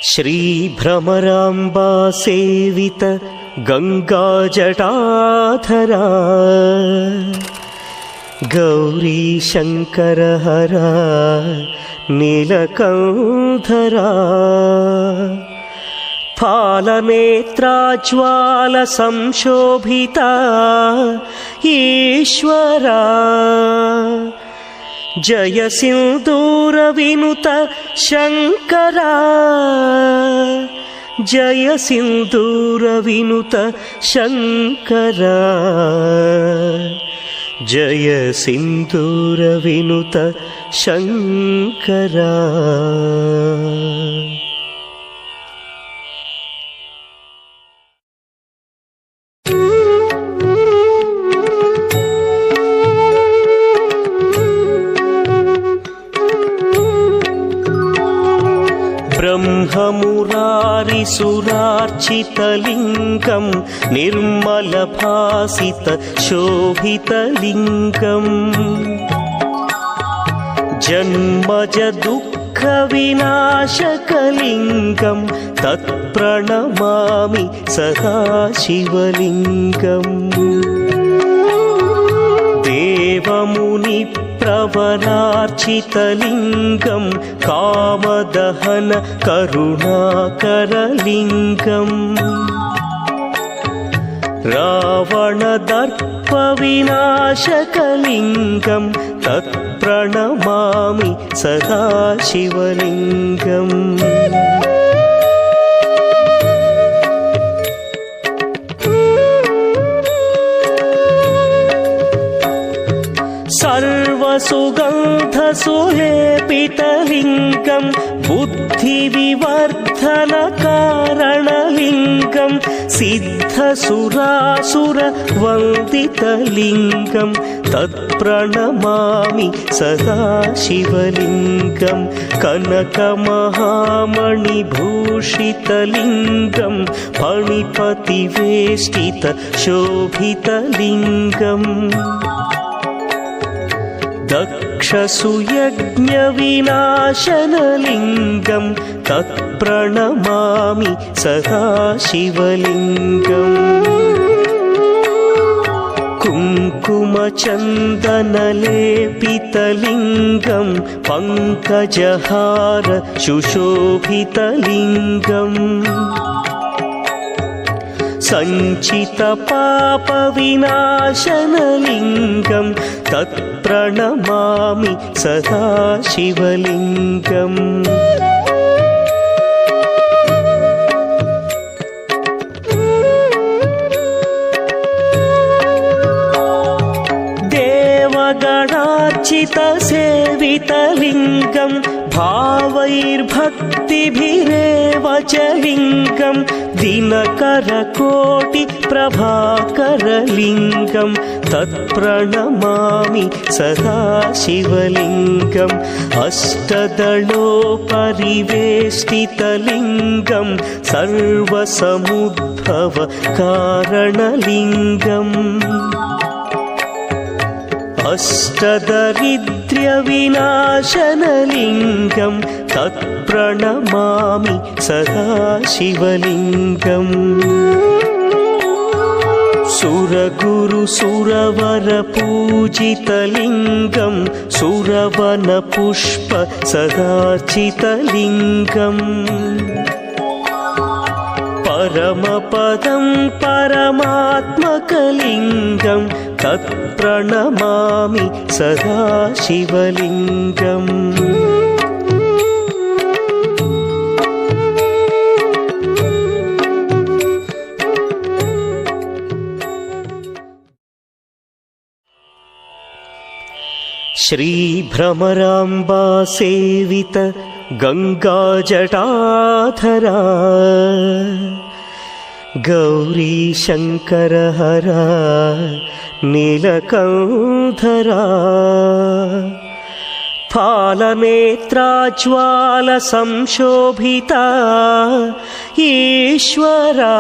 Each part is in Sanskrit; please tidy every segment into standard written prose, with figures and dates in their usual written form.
श्रीभ्रमराम्बा सेवित गङ्गाजटाधरा गौरी शङ्कर हरा नीलकण्ठरा फालनेत्राज्वाल संशोभिता ईश्वरा जय सिन्दूर विनुत शङ्करा जय सिन्दूर विनुत शङ्करा जय सिन्दूर विनुत शङ्करा। ब्रह्ममुरारिसुरार्चितलिङ्गं निर्मलभासित शोभितलिङ्गं जन्मज दुःखविनाशकलिङ्गं तत्प्रणमामि सदा शिवलिङ्गम्। देवमुनि प्रवरार्चितलिङ्गं कामदहन करुणाकरलिङ्गम् रावणदर्पविनाशकलिङ्गं तत्प्रणमामि सदा शिवलिङ्गम्। सर्वसुगन्धसुलेपितलिङ्गं बुद्धिविवर्धनकारणलिङ्गं सिद्धसुरासुरवन्दितलिङ्गं तत्प्रणमामि सदा शिवलिङ्गं। कनकमहामणिभूषितलिङ्गं फणिपतिवेष्टित शोभितलिङ्गम् दक्षसुयज्ञविनाशनलिङ्गं तत्प्रणमामि सदा शिवलिङ्गम्। कुङ्कुमचन्दनलेपितलिङ्गं पङ्कजहार सुशोभितलिङ्गम् सञ्चितपापविनाशनलिङ्गं तत्प्रणमामि सदा शिवलिङ्गम्। देवगणार्चितसेवितलिङ्गं भावैर्भक्तिभिरेव च लिङ्गं दिनकरकोटिप्रभाकरलिङ्गं तत्प्रणमामि सदा शिवलिङ्गम्। अष्टदलोपरिवेष्टितलिङ्गं सर्वसमुद्भवकारणलिङ्गम् अष्टदरिद्र्यविनाशनलिङ्गं तत्प्रणमामि सदा शिवलिङ्गम्। सुरगुरुसुरवरपूजितलिङ्गं सुरवनपुष्प सदार्चितलिङ्गम् परमपदं परमात्मकलिङ्गं तत्प्रणमामि सदा शिवलिङ्गम्। श्रीभ्रमराम्बा सेवित गङ्गाजटाधरा गौरी शङ्कर हरा नीलकण्ठरा फालनेत्राज्वाल संशोभिता ईश्वरा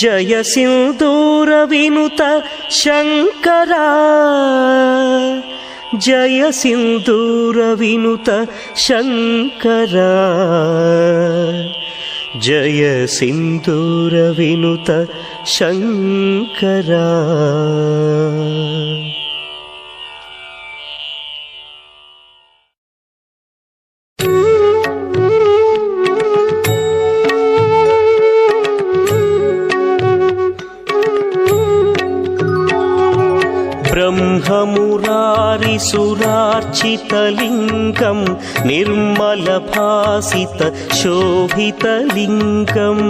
जय सिन्दूर विनुत शङ्करा జయ సింధూర వినుత శంకరా, జయ సింధూర వినుత శంకరా. ब्रह्ममुरारिसुरार्चितलिङ्गं निर्मलभासित शोभितलिङ्गम्